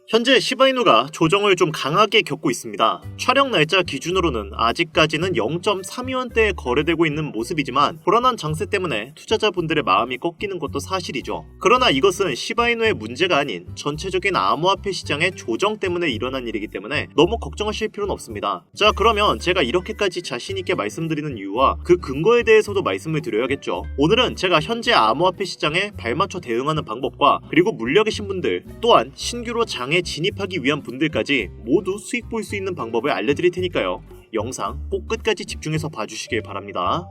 현재 시바이누가 조정을 좀 강하게 겪고 있습니다. 촬영 날짜 기준으로는 아직까지는 0.32원대에 거래되고 있는 모습이지만 불안한 장세 때문에 투자자분들의 마음이 꺾이는 것도 사실이죠. 그러나 이것은 시바이누의 문제가 아닌 전체적인 암호화폐 시장의 조정 때문에 일어난 일이기 때문에 너무 걱정하실 필요는 없습니다. 자, 그러면 제가 이렇게까지 자신있게 말씀드리는 이유와 그 근거에 대해서도 말씀을 드려야겠죠. 오늘은 제가 현재 암호화폐 시장에 발맞춰 대응하는 방법과 그리고 물려 계신 분들 또한 신규로 장에 진입하기 위한 분들까지 모두 수익 볼 수 있는 방법을 알려드릴 테니까요. 영상 꼭 끝까지 집중해서 봐주시길 바랍니다.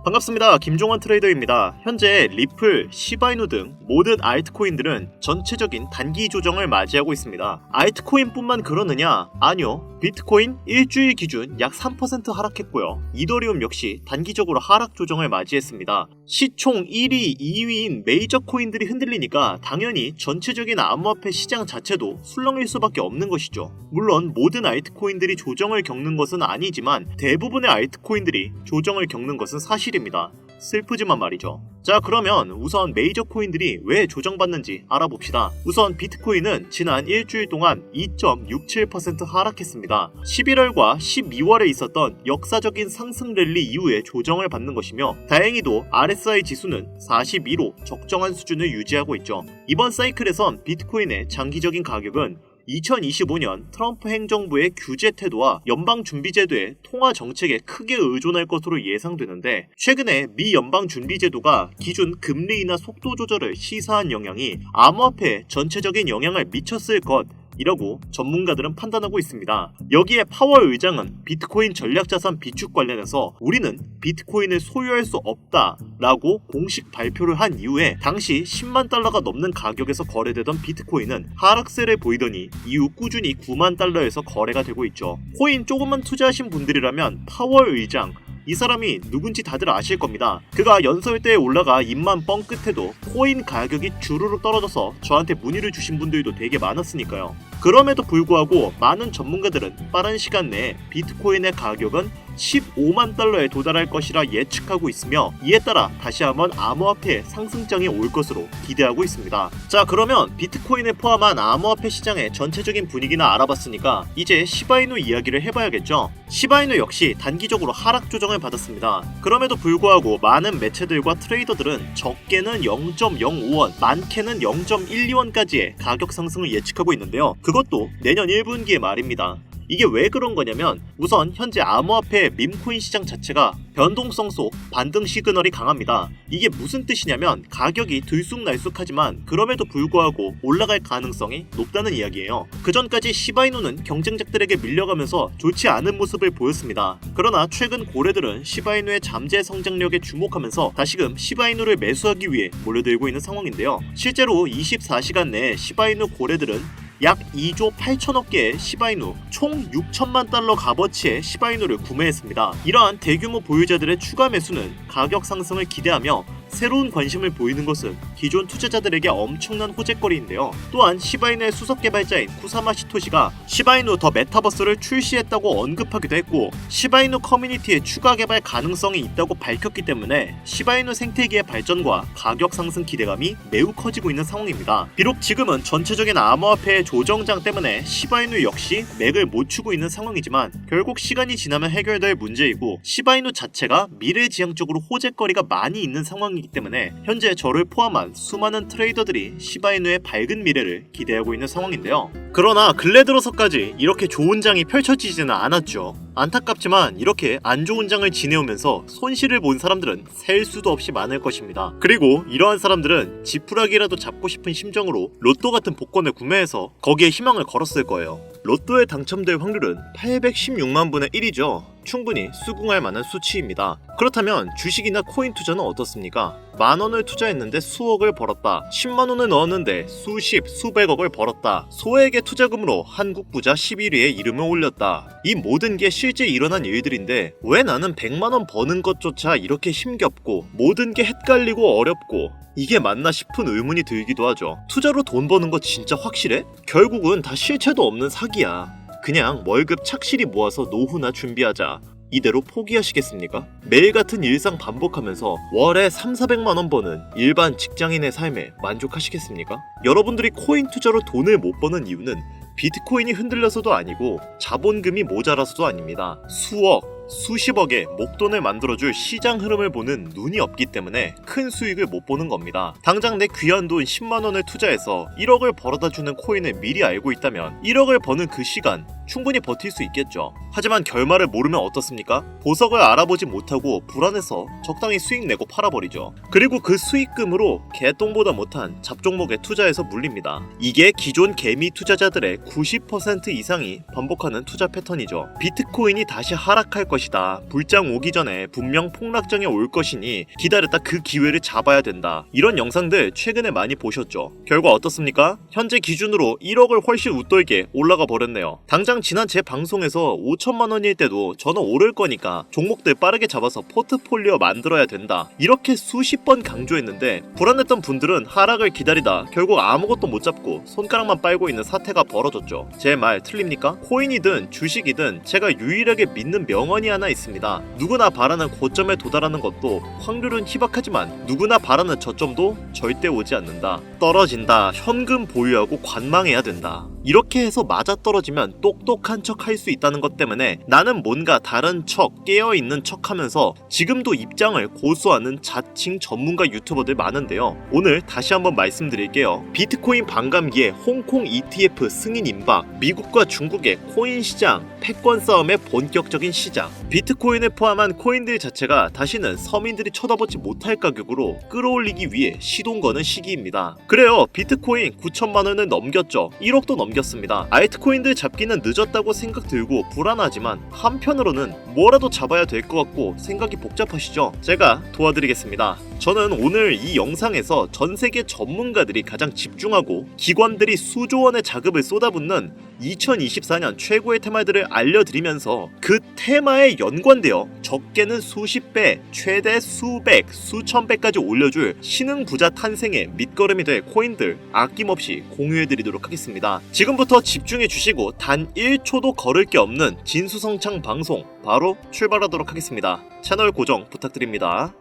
반갑습니다. 김종원 트레이더입니다. 현재 리플, 시바이누 등 모든 알트코인들은 전체적인 단기 조정을 맞이하고 있습니다. 알트코인뿐만 그러느냐? 아니요. 비트코인 일주일 기준 약 3% 하락했고요. 이더리움 역시 단기적으로 하락 조정을 맞이했습니다. 시총 1위, 2위인 메이저 코인들이 흔들리니까 당연히 전체적인 암호화폐 시장 자체도 술렁일 수밖에 없는 것이죠. 물론 모든 알트코인들이 조정을 겪는 것은 아니지만 대부분의 알트코인들이 조정을 겪는 것은 사실입니다. 슬프지만 말이죠. 자, 그러면 우선 메이저 코인들이 왜 조정받는지 알아봅시다. 우선 비트코인은 지난 일주일 동안 2.67% 하락했습니다. 11월과 12월에 있었던 역사적인 상승 랠리 이후에 조정을 받는 것이며 다행히도 RSI 지수는 42로 적정한 수준을 유지하고 있죠. 이번 사이클에선 비트코인의 장기적인 가격은 2025년 트럼프 행정부의 규제 태도와 연방준비제도의 통화 정책에 크게 의존할 것으로 예상되는데 최근에 미 연방준비제도가 기준 금리 인하 속도 조절을 시사한 영향이 암호화폐에 전체적인 영향을 미쳤을 것 이라고 전문가들은 판단하고 있습니다. 여기에 파월 의장은 비트코인 전략자산 비축 관련해서 우리는 비트코인을 소유할 수 없다 라고 공식 발표를 한 이후에 당시 10만 달러가 넘는 가격에서 거래되던 비트코인은 하락세를 보이더니 이후 꾸준히 9만 달러에서 거래가 되고 있죠. 코인 조금만 투자하신 분들이라면 파월 의장 이 사람이 누군지 다들 아실 겁니다. 그가 연설대에 올라가 입만 뻥 끝에도 코인 가격이 주르륵 떨어져서 저한테 문의를 주신 분들도 되게 많았으니까요. 그럼에도 불구하고 많은 전문가들은 빠른 시간 내에 비트코인의 가격은 15만 달러에 도달할 것이라 예측하고 있으며 이에 따라 다시 한번 암호화폐의 상승장이 올 것으로 기대하고 있습니다. 자, 그러면 비트코인을 포함한 암호화폐 시장의 전체적인 분위기나 알아봤으니까 이제 시바이누 이야기를 해봐야겠죠. 시바이누 역시 단기적으로 하락 조정을 받았습니다. 그럼에도 불구하고 많은 매체들과 트레이더들은 적게는 0.05원, 많게는 0.12원까지의 가격 상승을 예측하고 있는데요. 그것도 내년 1분기에 말입니다. 이게 왜 그런 거냐면 우선 현재 암호화폐 밈코인 시장 자체가 변동성 속 반등 시그널이 강합니다. 이게 무슨 뜻이냐면 가격이 들쑥날쑥하지만 그럼에도 불구하고 올라갈 가능성이 높다는 이야기예요. 그전까지 시바이누는 경쟁작들에게 밀려가면서 좋지 않은 모습을 보였습니다. 그러나 최근 고래들은 시바이누의 잠재 성장력에 주목하면서 다시금 시바이누를 매수하기 위해 몰려들고 있는 상황인데요. 실제로 24시간 내에 시바이누 고래들은 약 2조 8천억 개의 시바이누 총 6천만 달러 값어치의 시바이누를 구매했습니다. 이러한 대규모 보유자들의 추가 매수는 가격 상승을 기대하며 새로운 관심을 보이는 것은 기존 투자자들에게 엄청난 호재거리인데요. 또한 시바이누의 수석 개발자인 쿠사마 시토시가 시바이누 더 메타버스를 출시했다고 언급하기도 했고 시바이누 커뮤니티의 추가 개발 가능성이 있다고 밝혔기 때문에 시바이누 생태계의 발전과 가격 상승 기대감이 매우 커지고 있는 상황입니다. 비록 지금은 전체적인 암호화폐의 조정장 때문에 시바이누 역시 맥을 못 추고 있는 상황이지만 결국 시간이 지나면 해결될 문제이고 시바이누 자체가 미래지향적으로 호재거리가 많이 있는 상황이기 때문에 현재 저를 포함한 수많은 트레이더들이 시바이누의 밝은 미래를 기대하고 있는 상황인데요. 그러나 근래 들어서까지 이렇게 좋은 장이 펼쳐지지는 않았죠. 안타깝지만 이렇게 안 좋은 장을 지내오면서 손실을 본 사람들은 셀 수도 없이 많을 것입니다. 그리고 이러한 사람들은 지푸라기라도 잡고 싶은 심정으로 로또 같은 복권을 구매해서 거기에 희망을 걸었을 거예요. 로또에 당첨될 확률은 816만 분의 1이죠. 충분히 수긍할 만한 수치입니다. 그렇다면 주식이나 코인 투자는 어떻습니까? 만원을 투자했는데 수억을 벌었다. 10만원을 넣었는데 수십, 수백억을 벌었다. 소액의 투자금으로 한국 부자 11위에 이름을 올렸다. 이 모든 게 실제 일어난 일들인데 왜 나는 100만원 버는 것조차 이렇게 힘겹고 모든 게 헷갈리고 어렵고 이게 맞나 싶은 의문이 들기도 하죠. 투자로 돈 버는 거 진짜 확실해? 결국은 다 실체도 없는 사기야. 그냥 월급 착실히 모아서 노후나 준비하자. 이대로 포기하시겠습니까? 매일 같은 일상 반복하면서 월에 3,400만원 버는 일반 직장인의 삶에 만족하시겠습니까? 여러분들이 코인 투자로 돈을 못 버는 이유는 비트코인이 흔들려서도 아니고 자본금이 모자라서도 아닙니다. 수억, 수십억의 목돈을 만들어줄 시장 흐름을 보는 눈이 없기 때문에 큰 수익을 못 보는 겁니다. 당장 내 귀한 돈 10만원을 투자해서 1억을 벌어다주는 코인을 미리 알고 있다면 1억을 버는 그 시간 충분히 버틸 수 있겠죠. 하지만 결말을 모르면 어떻습니까? 보석을 알아보지 못하고 불안해서 적당히 수익 내고 팔아버리죠. 그리고 그 수익금으로 개똥보다 못한 잡종목에 투자해서 물립니다. 이게 기존 개미 투자자들의 90% 이상이 반복하는 투자 패턴이죠. 비트코인이 다시 하락할 것이다. 불장 오기 전에 분명 폭락장에 올 것이니 기다렸다 그 기회를 잡아야 된다. 이런 영상들 최근에 많이 보셨죠. 결과 어떻습니까? 현재 기준으로 1억을 훨씬 웃돌게 올라가 버렸네요. 당장 지난 제 방송에서 5천만 원일 때도 저는 오를 거니까 종목들 빠르게 잡아서 포트폴리오 만들어야 된다. 이렇게 수십 번 강조했는데 불안했던 분들은 하락을 기다리다 결국 아무것도 못 잡고 손가락만 빨고 있는 사태가 벌어졌죠. 제 말 틀립니까? 코인이든 주식이든 제가 유일하게 믿는 명언이 하나 있습니다. 누구나 바라는 고점에 도달하는 것도 확률은 희박하지만 누구나 바라는 저점도 절대 오지 않는다. 떨어진다. 현금 보유하고 관망해야 된다. 이렇게 해서 맞아떨어지면 똑똑한 척 할 수 있다는 것 때문에 나는 뭔가 다른 척, 깨어있는 척 하면서 지금도 입장을 고수하는 자칭 전문가 유튜버들 많은데요. 오늘 다시 한번 말씀드릴게요. 비트코인 반감기에 홍콩 ETF 승인 임박, 미국과 중국의 코인 시장, 패권 싸움의 본격적인 시작, 비트코인을 포함한 코인들 자체가 다시는 서민들이 쳐다보지 못할 가격으로 끌어올리기 위해 시동 거는 시기입니다. 그래요. 비트코인 9천만 원을 넘겼죠. 1억도 넘겼습니다. 알트코인들 잡기는 늦었다고 생각 들고 불안하지만 한편으로는 뭐라도 잡아야 될 것 같고 생각이 복잡하시죠? 제가 도와드리겠습니다. 저는 오늘 이 영상에서 전 세계 전문가들이 가장 집중하고 기관들이 수조 원의 자금을 쏟아붓는 2024년 최고의 테마들을 알려드리면서 그 테마에 연관되어 적게는 수십 배, 최대 수백, 수천 배까지 올려줄 신흥 부자 탄생의 밑거름이 될 코인들 아낌없이 공유해드리도록 하겠습니다. 지금부터 집중해 주시고 단 1초도 거를 게 없는 진수성찬 방송 바로 출발하도록 하겠습니다. 채널 고정 부탁드립니다.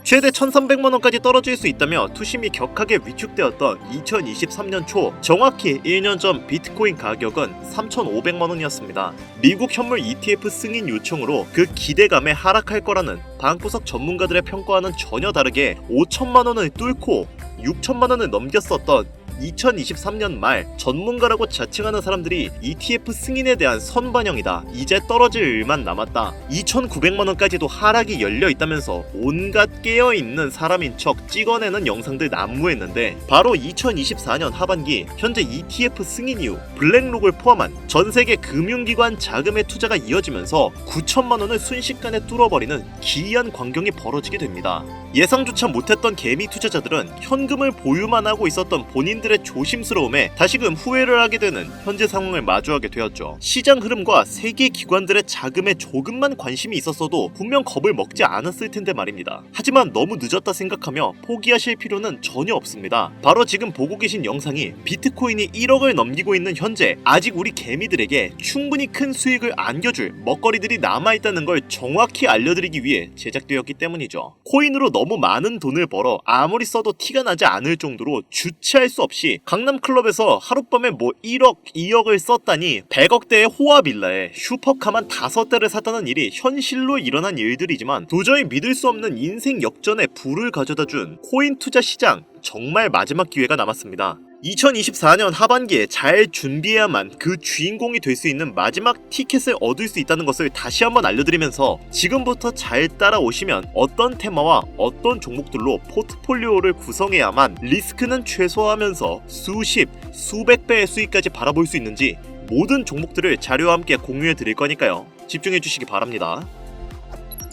최대 1,300만원까지 떨어질 수 있다며 투심이 격하게 위축되었던 2023년 초 정확히 1년 전 비트코인 가격은 3,500만원이었습니다. 미국 현물 ETF 승인 요청으로 그 기대감에 하락할 거라는 방구석 전문가들의 평가와는 전혀 다르게 5천만원을 뚫고 6천만원을 넘겼었던 2023년 말 전문가라고 자칭하는 사람들이 ETF 승인에 대한 선반영이다. 이제 떨어질 일만 남았다. 2,900만원까지도 하락이 열려있다면서 온갖 깨어있는 사람인 척 찍어내는 영상들 난무했는데 바로 2024년 하반기 현재 ETF 승인 이후 블랙록을 포함한 전세계 금융기관 자금의 투자가 이어지면서 9천만원을 순식간에 뚫어버리는 기이한 광경이 벌어지게 됩니다. 예상조차 못했던 개미 투자자들은 현금을 보유만 하고 있었던 본인들의 조심스러움에 다시금 후회를 하게 되는 현재 상황을 마주하게 되었죠. 시장 흐름과 세계 기관들의 자금에 조금만 관심이 있었어도 분명 겁을 먹지 않았을 텐데 말입니다. 하지만 너무 늦었다 생각하며 포기하실 필요는 전혀 없습니다. 바로 지금 보고 계신 영상이 비트코인이 1억을 넘기고 있는 현재 아직 우리 개미들에게 충분히 큰 수익을 안겨줄 먹거리들이 남아있다는 걸 정확히 알려드리기 위해 제작되었기 때문이죠. 코인으로 너무 많은 돈을 벌어 아무리 써도 티가 나지 않을 정도로 주체할 수 없이 강남클럽에서 하룻밤에 1억, 2억을 썼다니 100억대의 호화빌라에 슈퍼카만 5대를 샀다는 일이 현실로 일어난 일들이지만 도저히 믿을 수 없는 인생 역전의 부를 가져다준 코인 투자 시장 정말 마지막 기회가 남았습니다. 2024년 하반기에 잘 준비해야만 그 주인공이 될 수 있는 마지막 티켓을 얻을 수 있다는 것을 다시 한번 알려드리면서 지금부터 잘 따라오시면 어떤 테마와 어떤 종목들로 포트폴리오를 구성해야만 리스크는 최소화하면서 수십, 수백 배의 수익까지 바라볼 수 있는지 모든 종목들을 자료와 함께 공유해 드릴 거니까요. 집중해 주시기 바랍니다.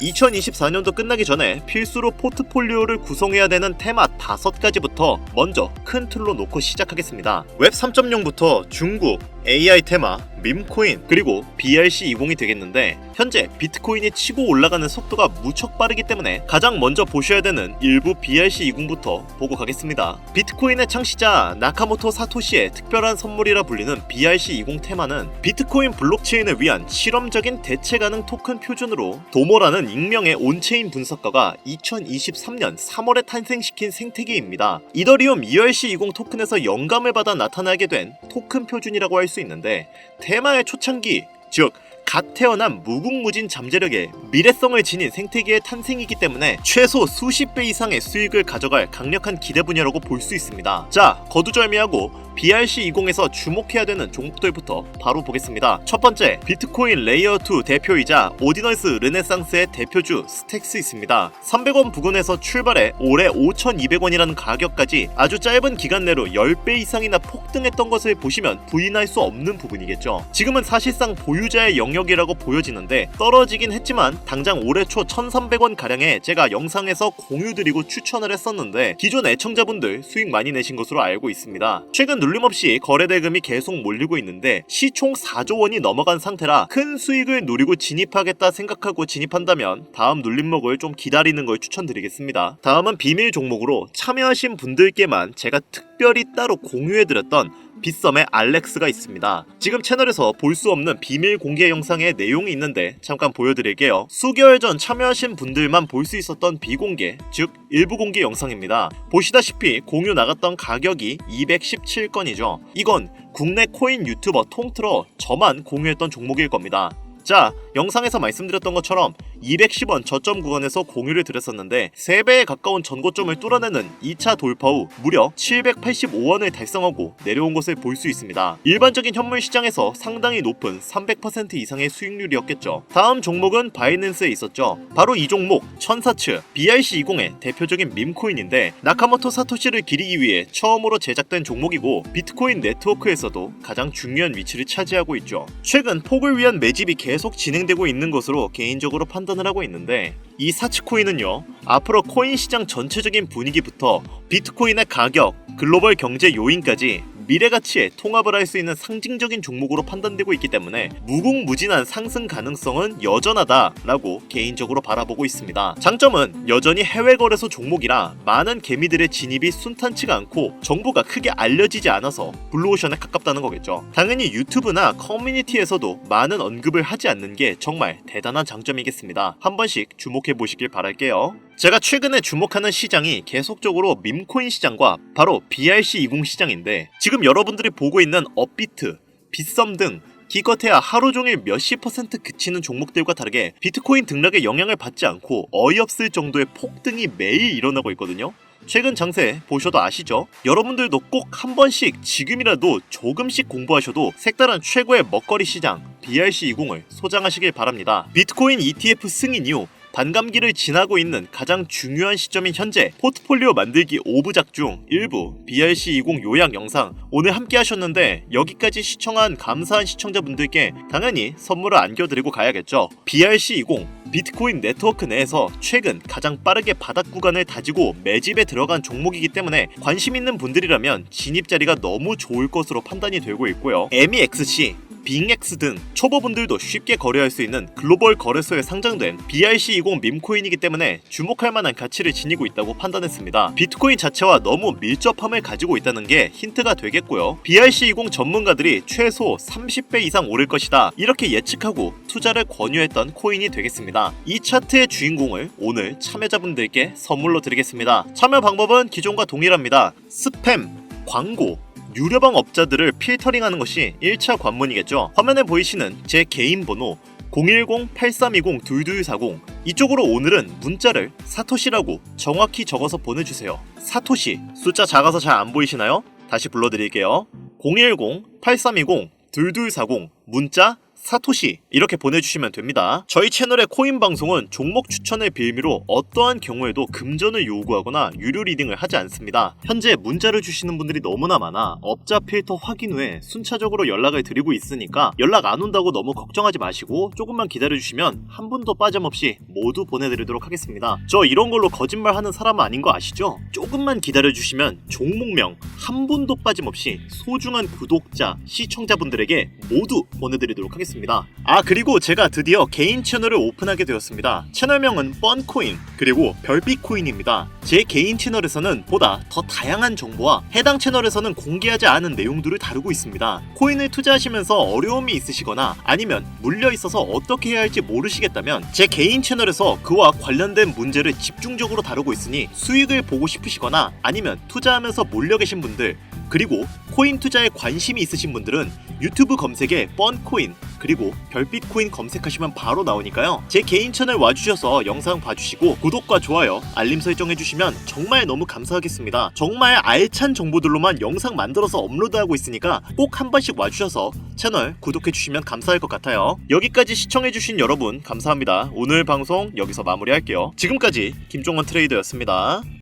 2024년도 끝나기 전에 필수로 포트폴리오를 구성해야 되는 테마 5가지부터 먼저 큰 틀로 놓고 시작하겠습니다. 웹 3.0부터 중국, AI 테마, 밈코인, 그리고 BRC20이 되겠는데 현재 비트코인이 치고 올라가는 속도가 무척 빠르기 때문에 가장 먼저 보셔야 되는 일부 BRC20부터 보고 가겠습니다. 비트코인의 창시자 나카모토 사토시의 특별한 선물이라 불리는 BRC20 테마는 비트코인 블록체인을 위한 실험적인 대체 가능 토큰 표준으로 도모라는 익명의 온체인 분석가가 2023년 3월에 탄생시킨 생태계입니다. 이더리움 ERC20 토큰에서 영감을 받아 나타나게 된 토큰 표준이라고 할 수 있는데 테마의 초창기, 즉 갓 태어난 무궁무진 잠재력에 미래성을 지닌 생태계의 탄생이기 때문에 최소 수십 배 이상의 수익을 가져갈 강력한 기대 분야라고 볼 수 있습니다. 자, 거두절미하고 BRC20에서 주목해야 되는 종목들부터 바로 보겠습니다. 첫 번째, 비트코인 레이어2 대표이자 오디너스 르네상스의 대표주 스택스 있습니다. 300원 부근에서 출발해 올해 5,200원이라는 가격까지 아주 짧은 기간 내로 10배 이상이나 폭등했던 것을 보시면 부인할 수 없는 부분이겠죠. 지금은 사실상 보유자의 영역이라고 보여지는데 떨어지긴 했지만 당장 올해 초 1,300원 가량에 제가 영상에서 공유드리고 추천을 했었는데 기존 애청자분들 수익 많이 내신 것으로 알고 있습니다. 최근 눌림없이 거래대금이 계속 몰리고 있는데 시총 4조 원이 넘어간 상태라 큰 수익을 노리고 진입하겠다 생각하고 진입한다면 다음 눌림목을 좀 기다리는 걸 추천드리겠습니다. 다음은 비밀 종목으로 참여하신 분들께만 제가 특별히 따로 공유해드렸던 빗썸의 알렉스가 있습니다. 지금 채널에서 볼 수 없는 비밀 공개 영상의 내용이 있는데 잠깐 보여드릴게요. 수개월 전 참여하신 분들만 볼 수 있었던 비공개, 즉 일부 공개 영상입니다. 보시다시피 공유 나갔던 가격이 217건이죠. 이건 국내 코인 유튜버 통틀어 저만 공유했던 종목일 겁니다. 자, 영상에서 말씀드렸던 것처럼 210원 저점 구간에서 공유를 드렸었는데 3배에 가까운 전고점을 뚫어내는 2차 돌파 후 무려 785원을 달성하고 내려온 것을 볼 수 있습니다. 일반적인 현물 시장에서 상당히 높은 300% 이상의 수익률이었겠죠. 다음 종목은 바이낸스에 있었죠. 바로 이 종목 천사츠 BRC20의 대표적인 밈코인인데 나카모토 사토시를 기리기 위해 처음으로 제작된 종목이고 비트코인 네트워크에서도 가장 중요한 위치를 차지하고 있죠. 최근 폭을 위한 매집이 계속 진행되고 있는 것으로 개인적으로 판단을 하고 있는데 이 사치코인은요, 앞으로 코인 시장 전체적인 분위기부터 비트코인의 가격, 글로벌 경제 요인까지 미래 가치에 통합을 할 수 있는 상징적인 종목으로 판단되고 있기 때문에 무궁무진한 상승 가능성은 여전하다라고 개인적으로 바라보고 있습니다. 장점은 여전히 해외 거래소 종목이라 많은 개미들의 진입이 순탄치가 않고 정보가 크게 알려지지 않아서 블루오션에 가깝다는 거겠죠. 당연히 유튜브나 커뮤니티에서도 많은 언급을 하지 않는 게 정말 대단한 장점이겠습니다. 한 번씩 주목해 보시길 바랄게요. 제가 최근에 주목하는 시장이 계속적으로 밈코인 시장과 바로 BRC20 시장인데 지금 여러분들이 보고 있는 업비트, 빗썸 등 기껏해야 하루 종일 몇십 % 그치는 종목들과 다르게 비트코인 등락에 영향을 받지 않고 어이없을 정도의 폭등이 매일 일어나고 있거든요. 최근 장세 보셔도 아시죠? 여러분들도 꼭 한 번씩 지금이라도 조금씩 공부하셔도 색다른 최고의 먹거리 시장 BRC20을 소장하시길 바랍니다. 비트코인 ETF 승인 이후 반감기를 지나고 있는 가장 중요한 시점인 현재 포트폴리오 만들기 5부작 중 일부 BRC20 요약 영상 오늘 함께 하셨는데 여기까지 시청한 감사한 시청자분들께 당연히 선물을 안겨드리고 가야겠죠. BRC20 비트코인 네트워크 내에서 최근 가장 빠르게 바닥 구간을 다지고 매집에 들어간 종목이기 때문에 관심 있는 분들이라면 진입 자리가 너무 좋을 것으로 판단이 되고 있고요. MEXC 빙엑스 등 초보분들도 쉽게 거래할 수 있는 글로벌 거래소에 상장된 BRC20 밈코인이기 때문에 주목할 만한 가치를 지니고 있다고 판단했습니다. 비트코인 자체와 너무 밀접함을 가지고 있다는 게 힌트가 되겠고요. BRC20 전문가들이 최소 30배 이상 오를 것이다 이렇게 예측하고 투자를 권유했던 코인이 되겠습니다. 이 차트의 주인공을 오늘 참여자분들께 선물로 드리겠습니다. 참여 방법은 기존과 동일합니다. 스팸, 광고, 유료방 업자들을 필터링하는 것이 1차 관문이겠죠. 화면에 보이시는 제 개인 번호 010-8320-2240 이쪽으로 오늘은 문자를 사토시라고 정확히 적어서 보내주세요. 사토시 숫자 작아서 잘 안 보이시나요? 다시 불러드릴게요. 010-8320-2240 문자 사토시 이렇게 보내주시면 됩니다. 저희 채널의 코인 방송은 종목 추천의 빌미로 어떠한 경우에도 금전을 요구하거나 유료 리딩을 하지 않습니다. 현재 문자를 주시는 분들이 너무나 많아 업자 필터 확인 후에 순차적으로 연락을 드리고 있으니까 연락 안 온다고 너무 걱정하지 마시고 조금만 기다려주시면 한 분도 빠짐없이 모두 보내드리도록 하겠습니다. 저 이런 걸로 거짓말하는 사람은 아닌 거 아시죠? 조금만 기다려주시면 종목명 한 분도 빠짐없이 소중한 구독자, 시청자분들에게 모두 보내드리도록 하겠습니다. 아, 그리고 제가 드디어 개인 채널을 오픈하게 되었습니다. 채널명은 뻔코인 그리고 별빛코인입니다. 제 개인 채널에서는 보다 더 다양한 정보와 해당 채널에서는 공개하지 않은 내용들을 다루고 있습니다. 코인을 투자하시면서 어려움이 있으시거나 아니면 물려 있어서 어떻게 해야 할지 모르시겠다면 제 개인 채널에서 그와 관련된 문제를 집중적으로 다루고 있으니 수익을 보고 싶으시거나 아니면 투자하면서 몰려 계신 분들 그리고 코인 투자에 관심이 있으신 분들은 유튜브 검색에 뻔코인 그리고 별빛코인 검색하시면 바로 나오니까요. 제 개인 채널 와주셔서 영상 봐주시고 구독과 좋아요, 알림 설정 해주시면 정말 너무 감사하겠습니다. 정말 알찬 정보들로만 영상 만들어서 업로드하고 있으니까 꼭 한 번씩 와주셔서 채널 구독해주시면 감사할 것 같아요. 여기까지 시청해주신 여러분 감사합니다. 오늘 방송 여기서 마무리할게요. 지금까지 김종원 트레이더였습니다.